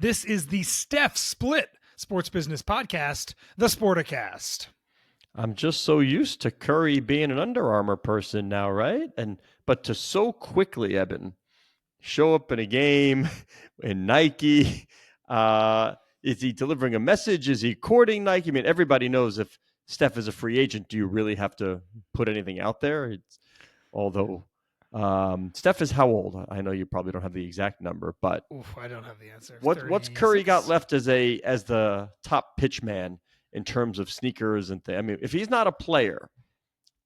This is the Steph Split Sports Business Podcast, the Sporticast. I'm just so used to Curry being an Under Armour person now, right? But to so quickly, Eben, show up in a game in Nike. Is he delivering a message? Is he courting Nike? I mean, everybody knows if Steph is a free agent, do you really have to put anything out there? Although Steph is how old? I know you probably don't have the exact number, but I don't have the answer. What's Curry got left as the top pitch man in terms of sneakers and things? I mean, if he's not a player,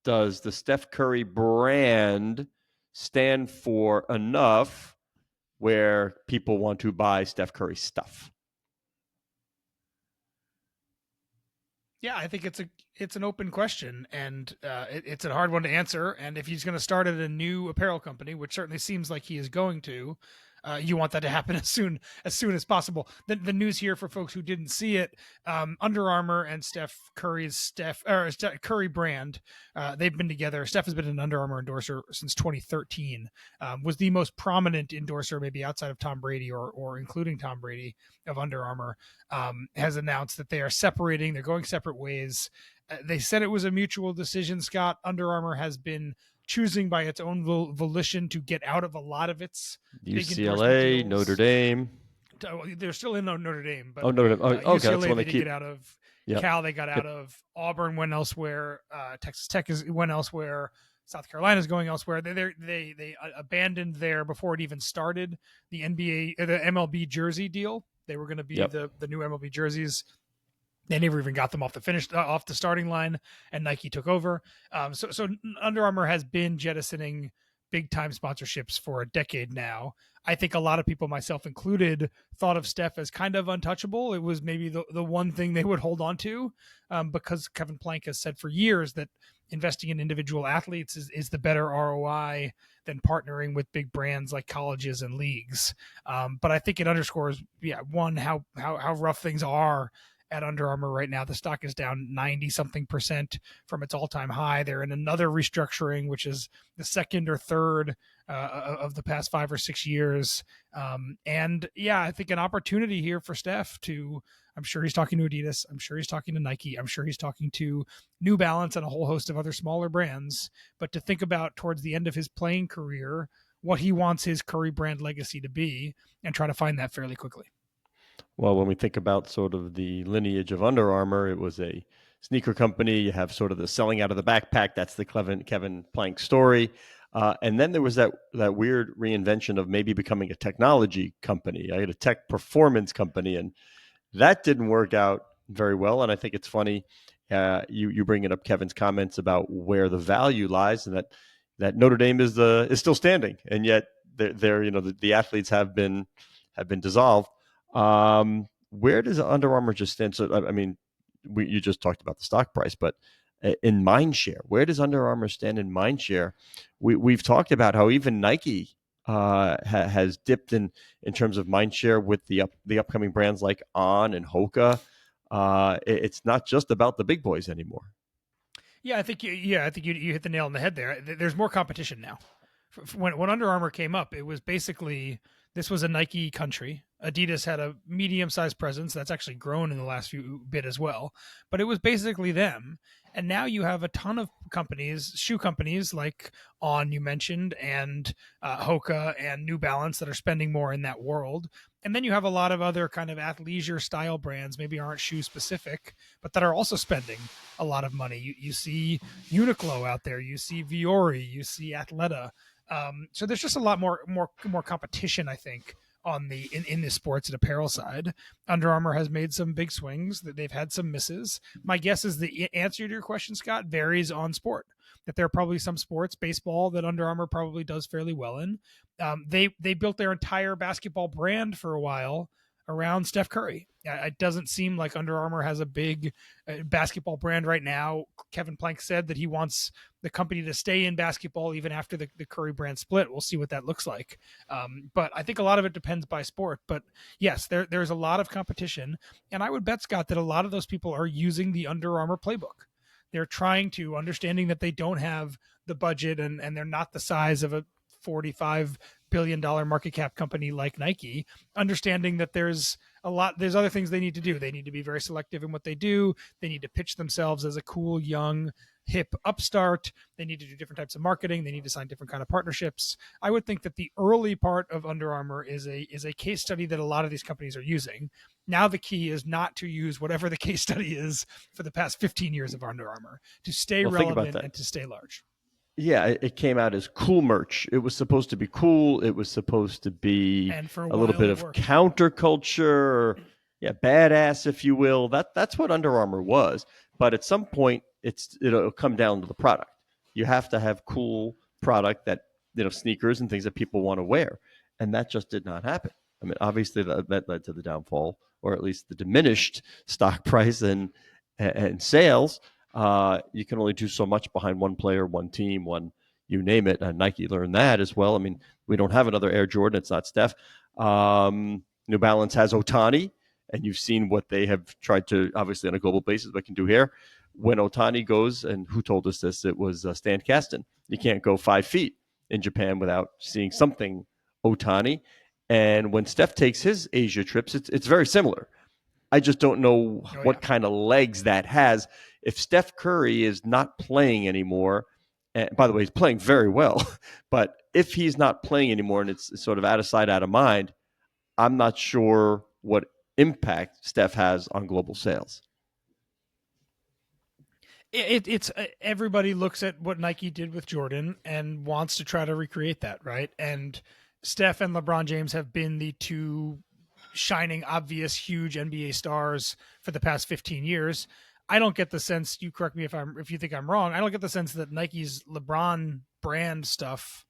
does the Steph Curry brand stand for enough where people want to buy Steph Curry stuff? Yeah, I think it's an open question, and it's a hard one to answer. And if he's going to start at a new apparel company, which certainly seems like he is going to, you want that to happen as soon as possible. The news here for folks who didn't see it: Under Armour and Steph Curry's Curry brand, they've been together. Steph has been an Under Armour endorser since 2013. Was the most prominent endorser, maybe outside of Tom Brady or including Tom Brady, of Under Armour. Has announced that they are separating. They're going separate ways. They said it was a mutual decision, Scott. Under Armour has been choosing by its own volition to get out of a lot of its UCLA, Notre Dame. They're still in Notre Dame, but Notre Dame. Okay, UCLA they did get out of. Yep. Cal they got out of. Auburn went elsewhere. Texas Tech went elsewhere. South Carolina's going elsewhere. They abandoned there before it even started the MLB jersey deal. They were going to be the new MLB jerseys. They never even got them off the starting line, and Nike took over. So Under Armour has been jettisoning big time sponsorships for a decade now. I think a lot of people, myself included, thought of Steph as kind of untouchable. It was maybe the one thing they would hold on to, because Kevin Plank has said for years that investing in individual athletes is the better ROI than partnering with big brands like colleges and leagues. But I think it underscores, one, how rough things are at Under Armour right now. The stock is down 90-something% from its all-time high. They're in another restructuring, which is the second or third of the past 5 or 6 years. I think an opportunity here for Steph to, I'm sure he's talking to Adidas, I'm sure he's talking to Nike, I'm sure he's talking to New Balance and a whole host of other smaller brands, but to think about towards the end of his playing career, what he wants his Curry brand legacy to be, and try to find that fairly quickly. Well, when we think about sort of the lineage of Under Armour, it was a sneaker company. You have sort of the selling out of the backpack. That's the Kevin Plank story. And then there was that weird reinvention of maybe becoming a technology company. I had a tech performance company, and that didn't work out very well. And I think it's funny you bringing up Kevin's comments about where the value lies, and that Notre Dame is still standing, and yet they're the athletes have been dissolved. Where does Under Armour just stand? So, I mean, you just talked about the stock price, but in mind share, where does Under Armour stand in mind share? We've talked about how even Nike has dipped in terms of mind share with the upcoming brands like On and Hoka. It's not just about the big boys anymore. Yeah, I think you hit the nail on the head there. There's more competition now. When Under Armour came up, it was basically, this was a Nike country. Adidas had a medium-sized presence that's actually grown in the last few bit as well, but it was basically them. And now you have a ton of companies, shoe companies like On, you mentioned, and Hoka and New Balance that are spending more in that world. And then you have a lot of other kind of athleisure style brands, maybe aren't shoe specific, but that are also spending a lot of money. You see Uniqlo out there, you see Viore, you see Athleta. So there's just a lot more competition, I think, on in the sports and apparel side. Under Armour has made some big swings, that they've had some misses. My guess is the answer to your question, Scott, varies on sport. That there are probably some sports, baseball, that Under Armour probably does fairly well in. They built their entire basketball brand for a while around Steph Curry. It doesn't seem like Under Armour has a big basketball brand right now. Kevin Plank said that he wants the company to stay in basketball even after the Curry brand split. We'll see what that looks like. But I think a lot of it depends by sport. But yes, there's a lot of competition. And I would bet, Scott, that a lot of those people are using the Under Armour playbook. They're trying to, understanding that they don't have the budget and they're not the size of a $45 billion market cap company like Nike, understanding that there's other things they need to do. They need to be very selective in what they do. They need to pitch themselves as a cool, young, hip upstart. They need to do different types of marketing. They need to sign different kind of partnerships. I would think that the early part of Under Armour is a case study that a lot of these companies are using. Now the key is not to use whatever the case study is for the past 15 years of Under Armour, to stay relevant and to stay large. Yeah, it came out as cool merch. It was supposed to be cool. It was supposed to be a little bit of counterculture, badass, if you will. That's what Under Armour was. But at some point, it'll come down to the product. You have to have cool product that, sneakers and things that people want to wear, and that just did not happen. I mean, obviously that led to the downfall, or at least the diminished stock price and sales. You can only do so much behind one player, one team, you name it. And Nike learned that as well. I mean, we don't have another Air Jordan. It's not Steph. New Balance has Ohtani, and you've seen what they have tried to, obviously on a global basis, what can do here. When Ohtani goes, and who told us this? It was Stan Kasten. You can't go 5 feet in Japan without seeing something Ohtani. And when Steph takes his Asia trips, it's very similar. I just don't know what kind of legs that has. If Steph Curry is not playing anymore, and by the way, he's playing very well, but if he's not playing anymore and it's sort of out of sight, out of mind, I'm not sure what impact Steph has on global sales. It's everybody looks at what Nike did with Jordan and wants to try to recreate that, right? And Steph and LeBron James have been the two shining, obvious, huge NBA stars for the past 15 years. I don't get the sense, you correct me if you think I'm wrong, I don't get the sense that Nike's LeBron brand stuff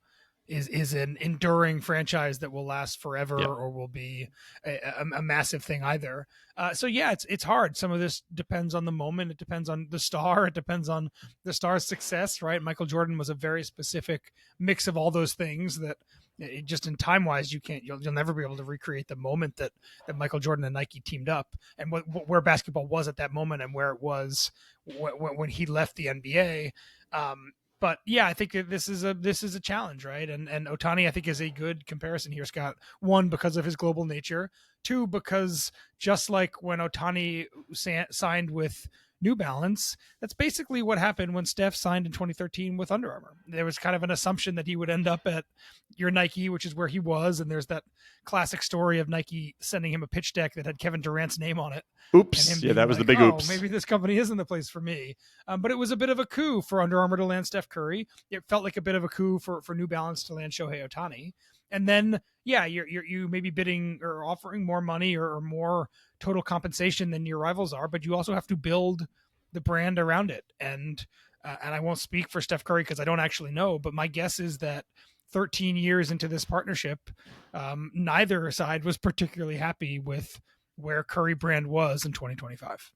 is an enduring franchise that will last forever or will be a massive thing either. So yeah, it's hard. Some of this depends on the moment. It depends on the star. It depends on the star's success, right? Michael Jordan was a very specific mix of all those things that just in time wise, you'll never be able to recreate the moment that Michael Jordan and Nike teamed up, and where basketball was at that moment and where it was when he left the NBA. But yeah, I think that this is a challenge, right? And Ohtani, I think, is a good comparison here, Scott. One, because of his global nature. Two, because just like when Ohtani signed with New Balance, that's basically what happened when Steph signed in 2013 with Under Armour. There was kind of an assumption that he would end up at your Nike, which is where he was. And there's that classic story of Nike sending him a pitch deck that had Kevin Durant's name on it. Oops. Yeah, that was the big oops. Maybe this company isn't the place for me. But it was a bit of a coup for Under Armour to land Steph Curry. It felt like a bit of a coup for New Balance to land Shohei Ohtani. And then, yeah, you may be bidding or offering more money or more total compensation than your rivals are, but you also have to build the brand around it. And I won't speak for Steph Curry because I don't actually know, but my guess is that 13 years into this partnership, neither side was particularly happy with where Curry brand was in 2025.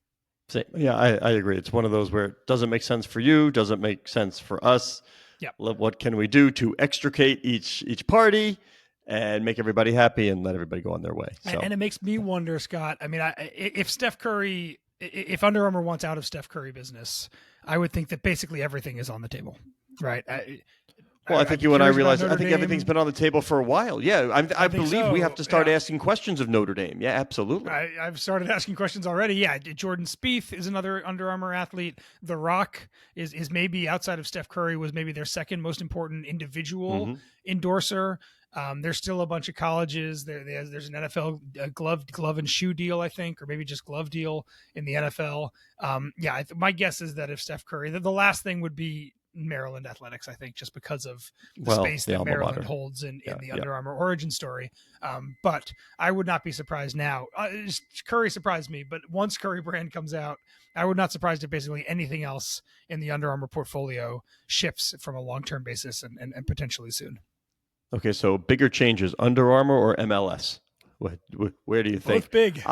Yeah, I agree. It's one of those where it doesn't make sense for you, doesn't make sense for us. Yeah. What can we do to extricate each party and make everybody happy and let everybody go on their way? So. And it makes me wonder, Scott. I mean, if Under Armour wants out of Steph Curry business, I would think that basically everything is on the table, right? I think you and I realize. I think everything's been on the table for a while. Yeah, I believe so. We have to start asking questions of Notre Dame. Yeah, absolutely. I've started asking questions already. Yeah, Jordan Spieth is another Under Armour athlete. The Rock is maybe outside of Steph Curry was maybe their second most important individual endorser. There's still a bunch of colleges. There's an NFL glove and shoe deal, I think, or maybe just glove deal in the NFL. My guess is that if Steph Curry, the last thing would be Maryland Athletics, I think, just because of the space that Maryland holds in the Under Armour origin story. But I would not be surprised now. Curry surprised me, but once Curry brand comes out, I would not surprised if basically anything else in the Under Armour portfolio shifts from a long-term basis and potentially soon. Okay, so bigger changes, Under Armour or MLS? Where do you think? Both big.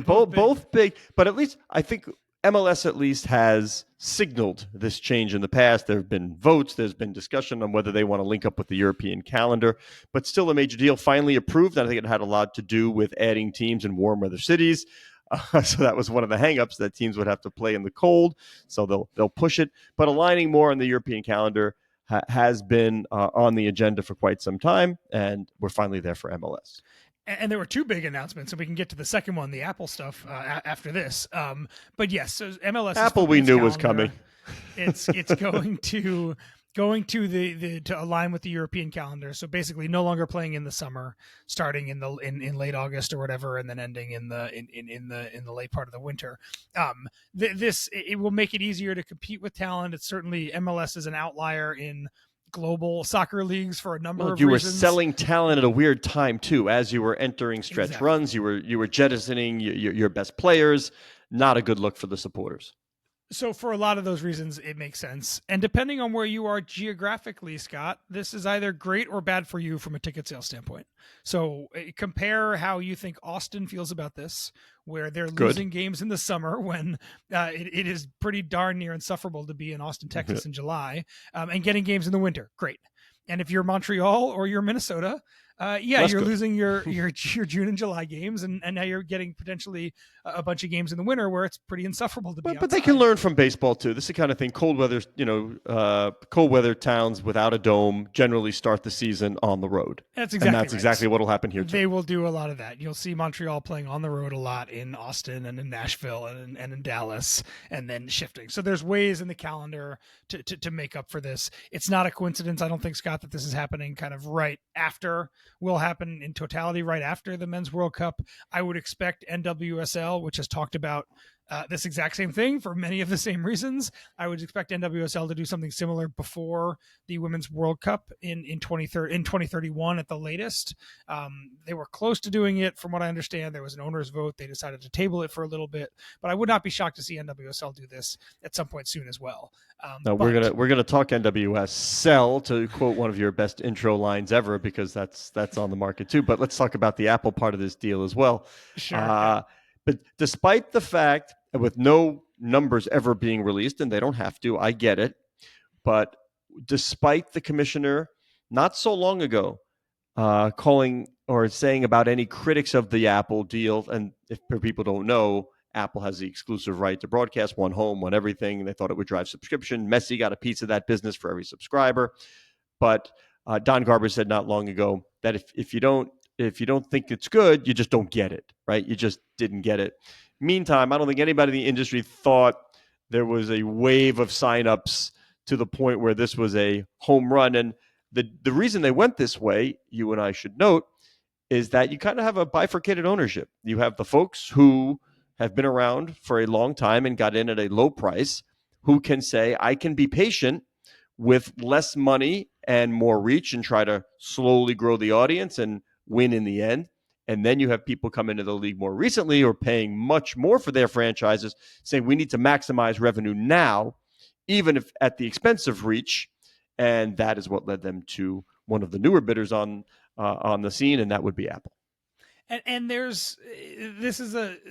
Both big. But at least I think MLS at least has signaled this change in the past. There have been votes. There's been discussion on whether they want to link up with the European calendar, but still a major deal finally approved. And I think it had a lot to do with adding teams in warm weather cities. So that was one of the hangups, that teams would have to play in the cold. So they'll push it, but aligning more on the European calendar. has been on the agenda for quite some time, and we're finally there for MLS. And there were two big announcements, and we can get to the second one, the Apple stuff, after this. But yes, so MLS Apple we knew was coming. It's going to the to align with the European calendar. So basically, no longer playing in the summer, starting in late August or whatever, and then ending in the late part of the winter. It will make it easier to compete with talent. It's certainly MLS is an outlier in global soccer leagues for a number of you reasons. Were selling talent at a weird time too. As you were entering stretch runs, you were jettisoning your best players. Not a good look for the supporters. So for a lot of those reasons, it makes sense. And depending on where you are geographically, Scott, this is either great or bad for you from a ticket sales standpoint. So compare how you think Austin feels about this, where they're losing games in the summer when it is pretty darn near insufferable to be in Austin, Texas in July, and getting games in the winter. Great. And if you're Montreal or you're Minnesota, you're losing your June and July games, and now you're getting potentially a bunch of games in the winter where it's pretty insufferable to be outside. But they can learn from baseball too. This is the kind of thing. Cold weather towns without a dome generally start the season on the road. That's exactly exactly what will happen here too. They will do a lot of that. You'll see Montreal playing on the road a lot in Austin and in Nashville and in Dallas, and then shifting. So there's ways in the calendar to make up for this. It's not a coincidence, I don't think, Scott, that this is happening kind of right after. Will happen in totality right after the Men's World Cup. I would expect NWSL, which has talked about this exact same thing for many of the same reasons. I would expect NWSL to do something similar before the Women's World Cup in 2031 at the latest. They were close to doing it. From what I understand, there was an owner's vote. They decided to table it for a little bit, but I would not be shocked to see NWSL do this at some point soon as well. We're gonna talk NWSL, to quote one of your best intro lines ever, because that's on the market too. But let's talk about the Apple part of this deal as well. Sure. But despite the fact, with no numbers ever being released, and they don't have to, I get it. But despite the commissioner not so long ago calling or saying about any critics of the Apple deal, and if people don't know, Apple has the exclusive right to broadcast, one home, one everything. They thought it would drive subscription. Messi got a piece of that business for every subscriber. But Don Garber said not long ago that if you don't think it's good, you just don't get it, right? You just didn't get it. Meantime, I don't think anybody in the industry thought there was a wave of signups to the point where this was a home run. And the reason they went this way, you and I should note, is that you kind of have a bifurcated ownership. You have the folks who have been around for a long time and got in at a low price, who can say, I can be patient with less money and more reach and try to slowly grow the audience and win in the end. And then you have people come into the league more recently or paying much more for their franchises, saying we need to maximize revenue now, even if at the expense of reach. And that is what led them to one of the newer bidders on the scene, and that would be Apple. And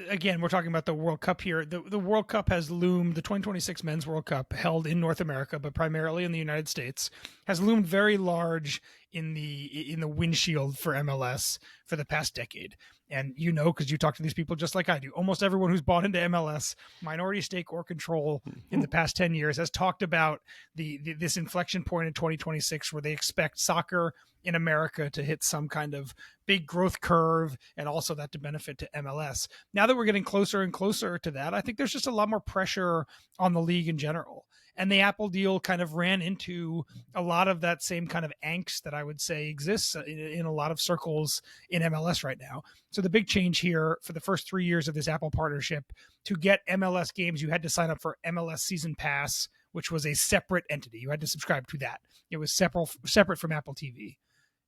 again, we're talking about the World Cup here. The World Cup has loomed, the 2026 Men's World Cup, held in North America, but primarily in the United States, has loomed very large in the windshield for MLS for the past decade. And because you talk to these people just like I do, almost everyone who's bought into MLS, minority stake or control, in the past 10 years has talked about this inflection point in 2026 where they expect soccer in America to hit some kind of big growth curve, and also that to benefit to MLS. Now that we're getting closer and closer to that, I think there's just a lot more pressure on the league in general. And the Apple deal kind of ran into a lot of that same kind of angst that I would say exists in a lot of circles in MLS right now. So the big change here for the first 3 years of this Apple partnership, to get MLS games, you had to sign up for MLS Season Pass, which was a separate entity. You had to subscribe to that. It was separate from Apple TV.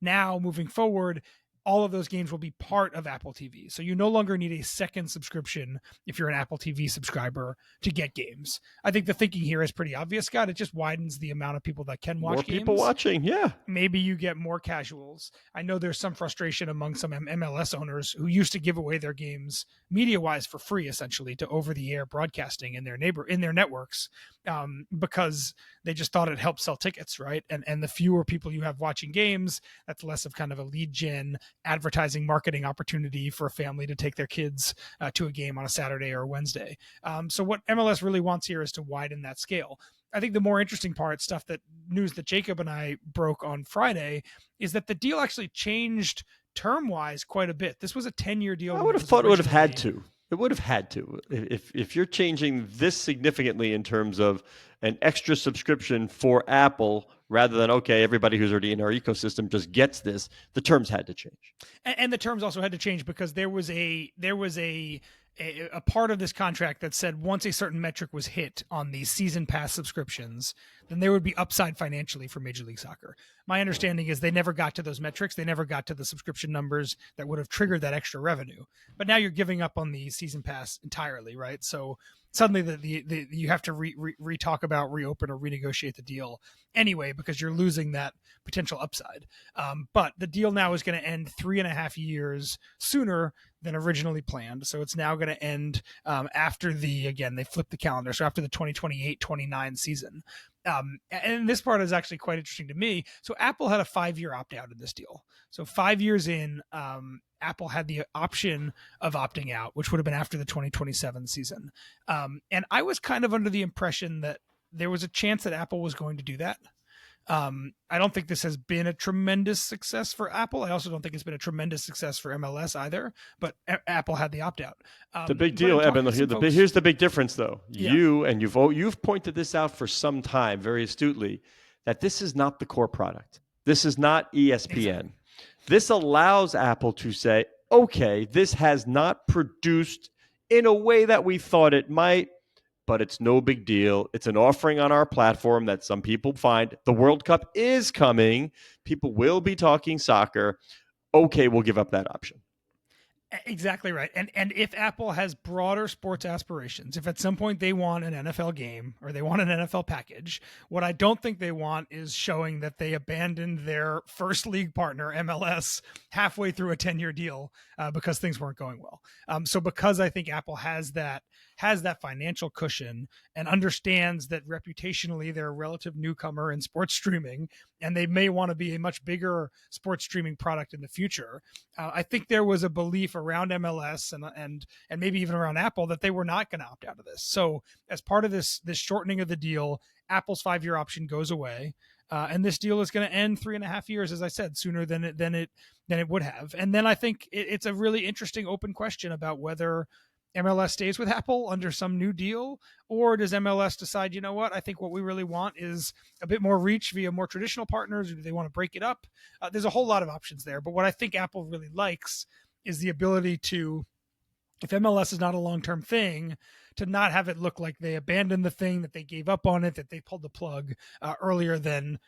Now, moving forward, all of those games will be part of Apple TV. So you no longer need a second subscription if you're an Apple TV subscriber to get games. I think the thinking here is pretty obvious, Scott. It just widens the amount of people that can watch games. More people watching, yeah. Maybe you get more casuals. I know there's some frustration among some MLS owners who used to give away their games media-wise for free, essentially, to over-the-air broadcasting in their networks, because they just thought it helped sell tickets, right? And the fewer people you have watching games, that's less of kind of a lead gen advertising marketing opportunity for a family to take their kids to a game on a Saturday or a Wednesday. So what MLS really wants here is to widen that scale. I think the more interesting part, news that Jacob and I broke on Friday, is that the deal actually changed term wise quite a bit. This was a 10-year deal. I would have thought it would have had to. It would have had to. If you're changing this significantly in terms of an extra subscription for Apple rather than, okay, everybody who's already in our ecosystem just gets this, the terms had to change. And the terms also had to change because there was a part of this contract that said once a certain metric was hit on the season pass subscriptions, then there would be upside financially for Major League Soccer. My understanding is they never got to those metrics. They never got to the subscription numbers that would have triggered that extra revenue. But now you're giving up on the season pass entirely, right? So suddenly you have to re-talk about, reopen, or renegotiate the deal anyway because you're losing that potential upside. But the deal now is going to end 3.5 years sooner than originally planned. So it's now going to end after they flipped the calendar. So after the 2028-29 season. And this part is actually quite interesting to me. So Apple had a 5-year opt-out in this deal. So 5 years in, Apple had the option of opting out, which would have been after the 2027 season. And I was kind of under the impression that there was a chance that Apple was going to do that. I don't think this has been a tremendous success for Apple. I also don't think it's been a tremendous success for MLS either, but Apple had the opt-out. The big deal, Eben, here's the big difference, though. Yeah. You've pointed this out for some time very astutely, that this is not the core product. This is not ESPN. Exactly. This allows Apple to say, okay, this has not produced in a way that we thought it might, but it's no big deal. It's an offering on our platform that some people find. The World Cup is coming. People will be talking soccer. Okay, we'll give up that option. Exactly right. And if Apple has broader sports aspirations, if at some point they want an NFL game or they want an NFL package, what I don't think they want is showing that they abandoned their first league partner, MLS, halfway through a 10-year deal because things weren't going well. So because I think Apple has that financial cushion and understands that reputationally they're a relative newcomer in sports streaming and they may want to be a much bigger sports streaming product in the future. I think there was a belief around MLS and maybe even around Apple that they were not going to opt out of this. So as part of this shortening of the deal, Apple's 5-year option goes away. And this deal is going to end 3.5 years, as I said, sooner than it would have. And then I think it's a really interesting open question about whether MLS stays with Apple under some new deal, or does MLS decide, you know what, I think what we really want is a bit more reach via more traditional partners, or do they want to break it up? There's a whole lot of options there. But what I think Apple really likes is the ability to, if MLS is not a long-term thing, to not have it look like they abandoned the thing, that they gave up on it, that they pulled the plug earlier than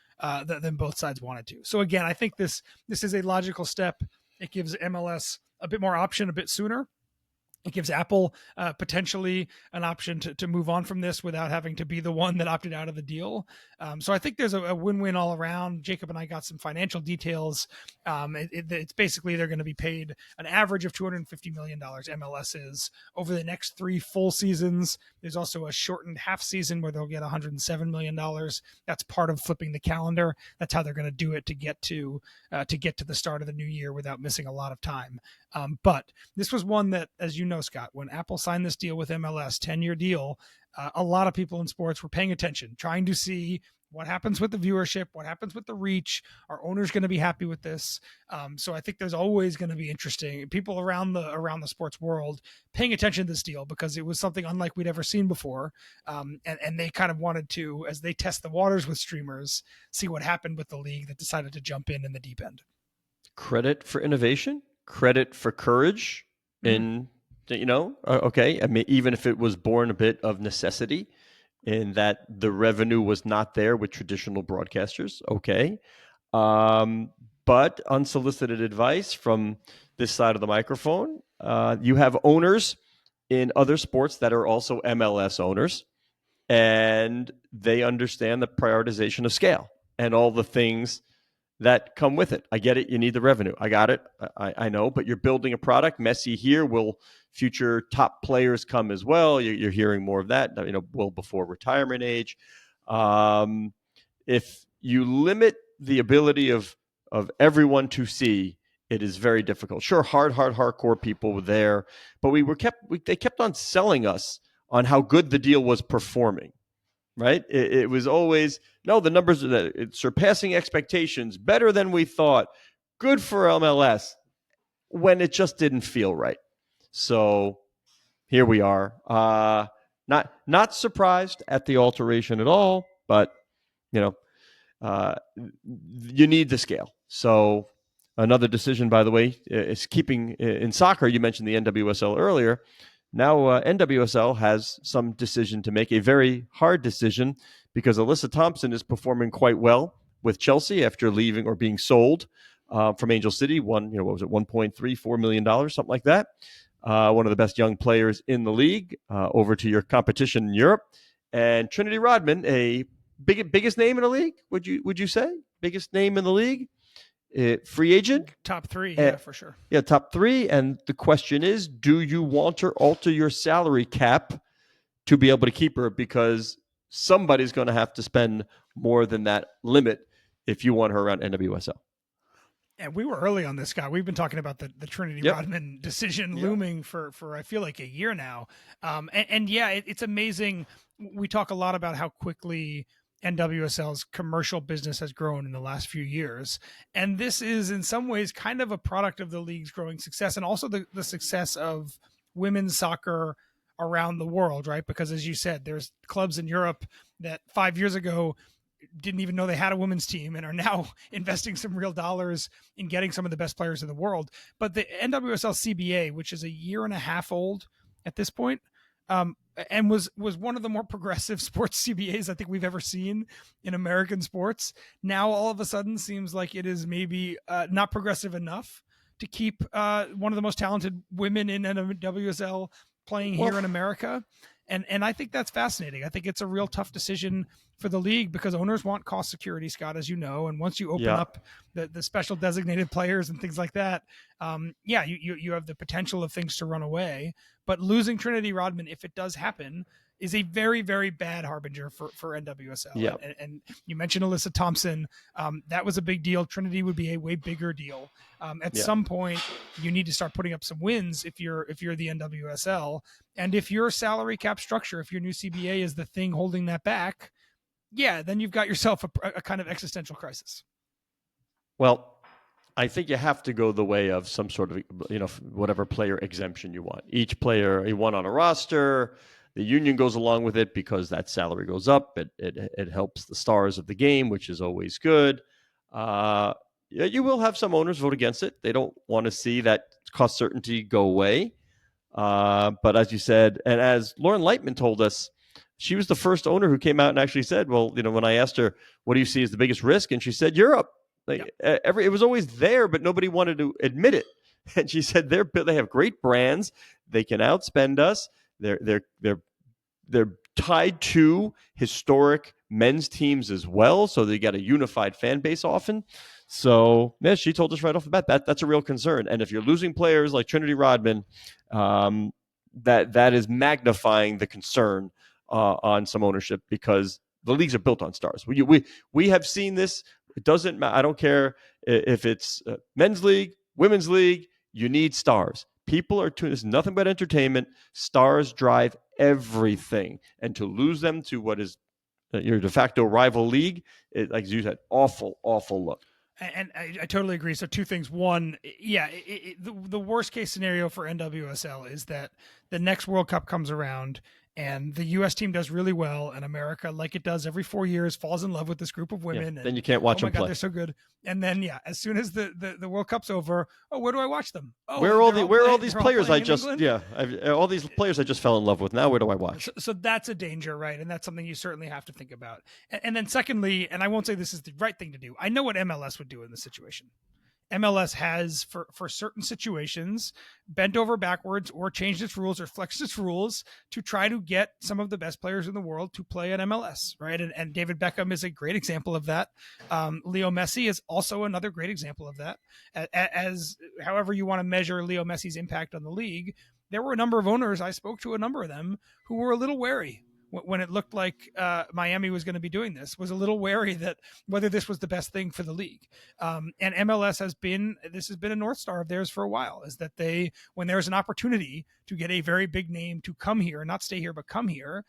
both sides wanted to. So again, I think this is a logical step. It gives MLS a bit more option a bit sooner. It gives Apple potentially an option to move on from this without having to be the one that opted out of the deal. So I think there's a win-win all around. Jacob and I got some financial details. It's basically they're going to be paid an average of $250 million, MLS is, over the next 3 full seasons. There's also a shortened half season where they'll get $107 million. That's part of flipping the calendar. That's how they're going to do it to get to the start of the new year without missing a lot of time. But this was one that, as you know, Scott, when Apple signed this deal with MLS, 10-year deal, a lot of people in sports were paying attention, trying to see what happens with the viewership, what happens with the reach. Are owners going to be happy with this? So I think there's always going to be interesting people around the sports world paying attention to this deal because it was something unlike we'd ever seen before. And they kind of wanted to, as they test the waters with streamers, see what happened with the league that decided to jump in the deep end. Credit for innovation, credit for courage in, okay. I mean, even if it was born a bit of necessity in that the revenue was not there with traditional broadcasters. Okay. But unsolicited advice from this side of the microphone, you have owners in other sports that are also MLS owners, and they understand the prioritization of scale and all the things that come with it. I get it. You need the revenue. I got it. I know, but you're building a product. Messi here. Will future top players come as well? You're hearing more of that, well before retirement age. If you limit the ability of everyone to see, it is very difficult. Sure, hardcore people were there, but they kept on selling us on how good the deal was performing. right? It was always, no, the numbers are surpassing expectations, better than we thought, good for MLS, when it just didn't feel right. So here we are. Not surprised at the alteration at all, but you know, you need the scale. So another decision, by the way, is keeping in soccer. You mentioned the NWSL earlier. Now NWSL has some decision to make, a very hard decision, because Alyssa Thompson is performing quite well with Chelsea after leaving or being sold from Angel City. What was it, $1.34 million, something like that. One of the best young players in the league, over to your competition in Europe. And Trinity Rodman, a biggest name in the league, would you say? Biggest name in the league? Free agent? Top three, yeah, for sure. Yeah, top three. And the question is, do you want to alter your salary cap to be able to keep her? Because somebody's going to have to spend more than that limit if you want her around NWSL. And we were early on this, Scott. We've been talking about the Trinity Rodman decision looming for I feel like a year now. And yeah, it's amazing. We talk a lot about how quickly NWSL's commercial business has grown in the last few years. And this is in some ways kind of a product of the league's growing success, and also the success of women's soccer around the world, right? Because as you said, there's clubs in Europe that 5 years ago didn't even know they had a women's team and are now investing some real dollars in getting some of the best players in the world. But the NWSL CBA, which is a year and a half old at this point, and was one of the more progressive sports CBAs I think we've ever seen in American sports, now all of a sudden seems like it is maybe not progressive enough to keep one of the most talented women in NWSL playing here in America. And I think that's fascinating. I think it's a real tough decision for the league, because owners want cost security, Scott, as you know. And once you open up the special designated players and things like that, you have the potential of things to run away. But losing Trinity Rodman, if it does happen, is a very, very bad harbinger for NWSL. Yeah. And you mentioned Alyssa Thompson. That was a big deal. Trinity would be a way bigger deal. At some point, you need to start putting up some wins if you're the NWSL. And if your salary cap structure, if your new CBA is the thing holding that back, then you've got yourself a kind of existential crisis. Well, I think you have to go the way of some sort of, whatever player exemption you want. Each player, you want on a roster, the union goes along with it because that salary goes up. It helps the stars of the game, which is always good. You will have some owners vote against it. They don't want to see that cost certainty go away. But as you said, and as Lauren Lightman told us, she was the first owner who came out and actually said, well, when I asked her, what do you see as the biggest risk? And she said, Europe. It was always there, but nobody wanted to admit it. And she said, they have great brands. They can outspend us. They're tied to historic men's teams as well. So they got a unified fan base often. So she told us right off the bat that's a real concern. And if you're losing players like Trinity Rodman, that is magnifying the concern on some ownership, because the leagues are built on stars. We have seen this. It doesn't matter. I don't care if it's men's league, women's league. You need stars. People are tuned. It's nothing but entertainment. Stars drive everything, and to lose them to what is your de facto rival league, like you said, awful look. And I totally agree. So two things. One, the worst case scenario for NWSL is that the next World Cup comes around and the U.S. team does really well, and America, like it does every 4 years, falls in love with this group of women. Then you can't watch them play. Oh my God, they're so good. And then, as soon as the World Cup's over, where do I watch them? Where are all these players I just all these players I just fell in love with? Now where do I watch? So that's a danger, right? And that's something you certainly have to think about. And then secondly, and I won't say this is the right thing to do, I know what MLS would do in this situation. MLS has, for certain situations, bent over backwards or changed its rules or flexed its rules to try to get some of the best players in the world to play at MLS, right? And David Beckham is a great example of that. Leo Messi is also another great example of that. As however you want to measure Leo Messi's impact on the league, there were a number of owners, I spoke to a number of them, who were a little wary when it looked like Miami was going to be doing this, was a little wary that whether this was the best thing for the league. And MLS has been a North Star of theirs for a while, is that when there's an opportunity to get a very big name to come here, not stay here, but come here,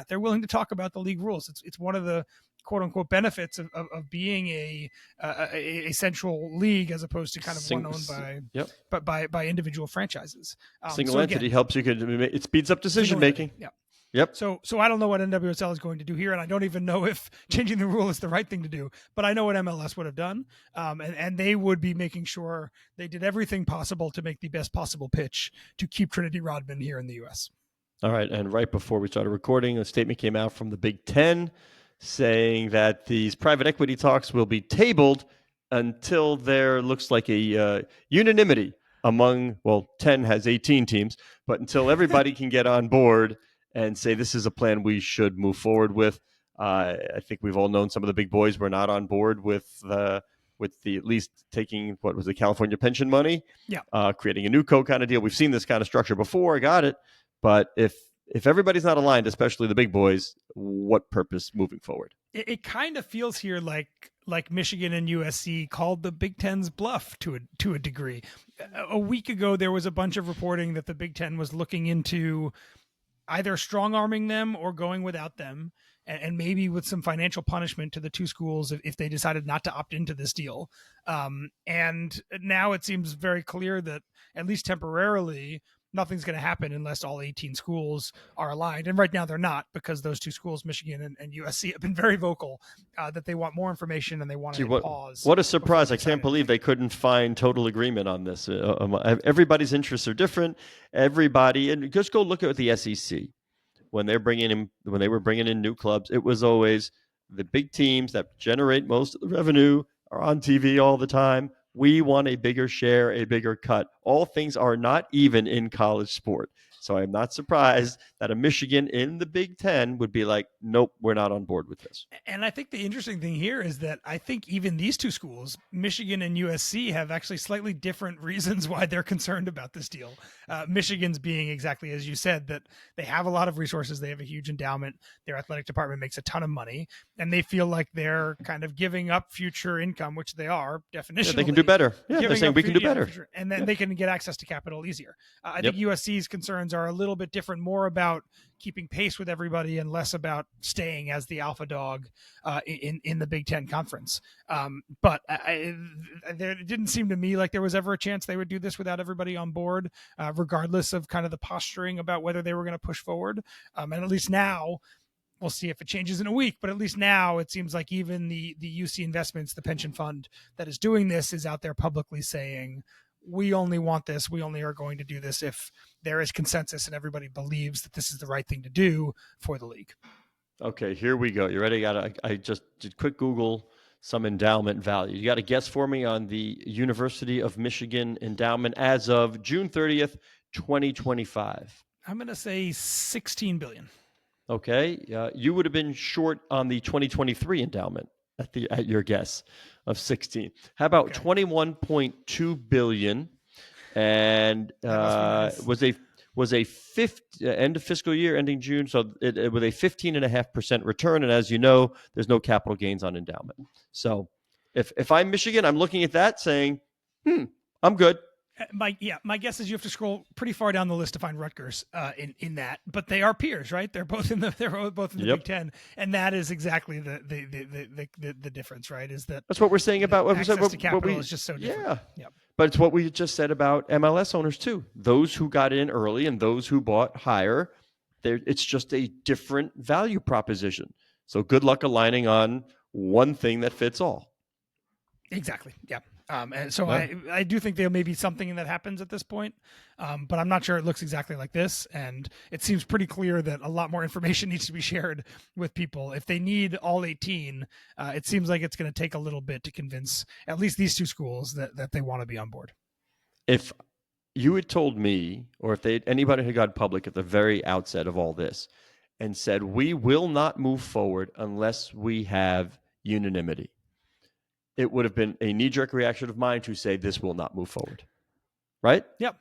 they're willing to talk about the league rules. It's one of the quote unquote benefits of being a central league as opposed to kind of one owned by individual franchises. Single entity helps you. It speeds up decision making. Yeah. Yep. So I don't know what NWSL is going to do here, and I don't even know if changing the rule is the right thing to do. But I know what MLS would have done, and they would be making sure they did everything possible to make the best possible pitch to keep Trinity Rodman here in the U.S. All right, and right before we started recording, a statement came out from the Big Ten saying that these private equity talks will be tabled until there looks like a unanimity among, 10 has 18 teams, but until everybody can get on board and say this is a plan we should move forward with. I think we've all known some of the big boys were not on board with the at least taking what was the California pension money, creating a new co kind of deal. We've seen this kind of structure before. I got it, but if everybody's not aligned, especially the big boys, what purpose moving forward? It kind of feels here like Michigan and USC called the Big Ten's bluff to a degree. A week ago, there was a bunch of reporting that the Big Ten was looking into either strong-arming them or going without them, and maybe with some financial punishment to the two schools if they decided not to opt into this deal. And now it seems very clear that, at least temporarily, nothing's going to happen unless all 18 schools are aligned. And right now they're not, because those two schools, Michigan and USC, have been very vocal that they want more information and they want to pause. What a surprise. I can't believe they couldn't find total agreement on this. Everybody's interests are different. And just go look at the SEC. When they were bringing in new clubs, it was always the big teams that generate most of the revenue are on TV all the time. We want a bigger share, a bigger cut. All things are not even in college sport. So I'm not surprised that a Michigan in the Big Ten would be like, nope, we're not on board with this. And I think the interesting thing here is that I think even these two schools, Michigan and USC, have actually slightly different reasons why they're concerned about this deal. Michigan's being exactly as you said, that they have a lot of resources. They have a huge endowment. Their athletic department makes a ton of money, and they feel like they're kind of giving up future income, which they are definitionally. Yeah, they can do better. Yeah, they're saying we can do better. And then they can get access to capital easier. I think USC's concerns are a little bit different, more about keeping pace with everybody and less about staying as the alpha dog in the Big Ten conference. But there didn't seem to me like there was ever a chance they would do this without everybody on board, regardless of kind of the posturing about whether they were going to push forward. And at least now, we'll see if it changes in a week, but at least now it seems like even the UC Investments, the pension fund that is doing this, is out there publicly saying, we only want this. We only are going to do this if there is consensus and everybody believes that this is the right thing to do for the league. Okay, here we go. You ready? I just did quick Google some endowment value. You got a guess for me on the University of Michigan endowment as of June 30th, 2025? I'm going to say $16 billion. Okay, you would have been short on the 2023 endowment at your guess of 16. How about 21.2 billion? And was a end of fiscal year ending June, so it with a 15.5% return. And as you know, there's no capital gains on endowment. So if I'm Michigan, I'm looking at that saying, I'm good. My guess is you have to scroll pretty far down the list to find Rutgers in that, but they are peers, right? They're both in the Big Ten, and that is exactly the difference, right? Is that's what we're saying about access to capital is just so different. Yeah. But it's what we just said about MLS owners too. Those who got in early and those who bought higher, it's just a different value proposition. So good luck aligning on one thing that fits all. Exactly. Yeah. And so I do think there may be something that happens at this point, but I'm not sure it looks exactly like this. And it seems pretty clear that a lot more information needs to be shared with people. If they need all 18, it seems like it's going to take a little bit to convince at least these two schools that they want to be on board. If you had told me, or if anybody had gone public at the very outset of all this and said, we will not move forward unless we have unanimity, it would have been a knee-jerk reaction of mine to say this will not move forward. Right? Yep.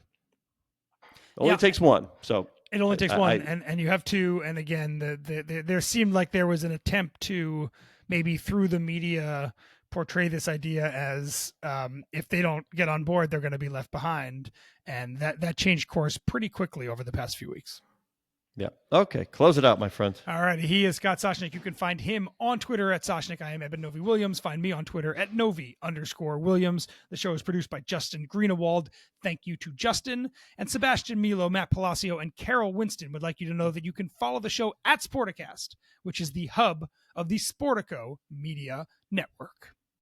Only takes one. So It only takes one, I and you have two. And again, there seemed like there was an attempt to maybe through the media portray this idea as if they don't get on board, they're going to be left behind, and that changed course pretty quickly over the past few weeks. Yeah. Okay. Close it out, my friend. All right. He is Scott Soshnick. You can find him on Twitter at Soshnick. I am Eben Novi Williams. Find me on Twitter at Novi_Williams. The show is produced by Justin Greenewald. Thank you to Justin. And Sebastian Milo, Matt Palacio, and Carol Winston would like you to know that you can follow the show at Sporticast, which is the hub of the Sportico Media Network.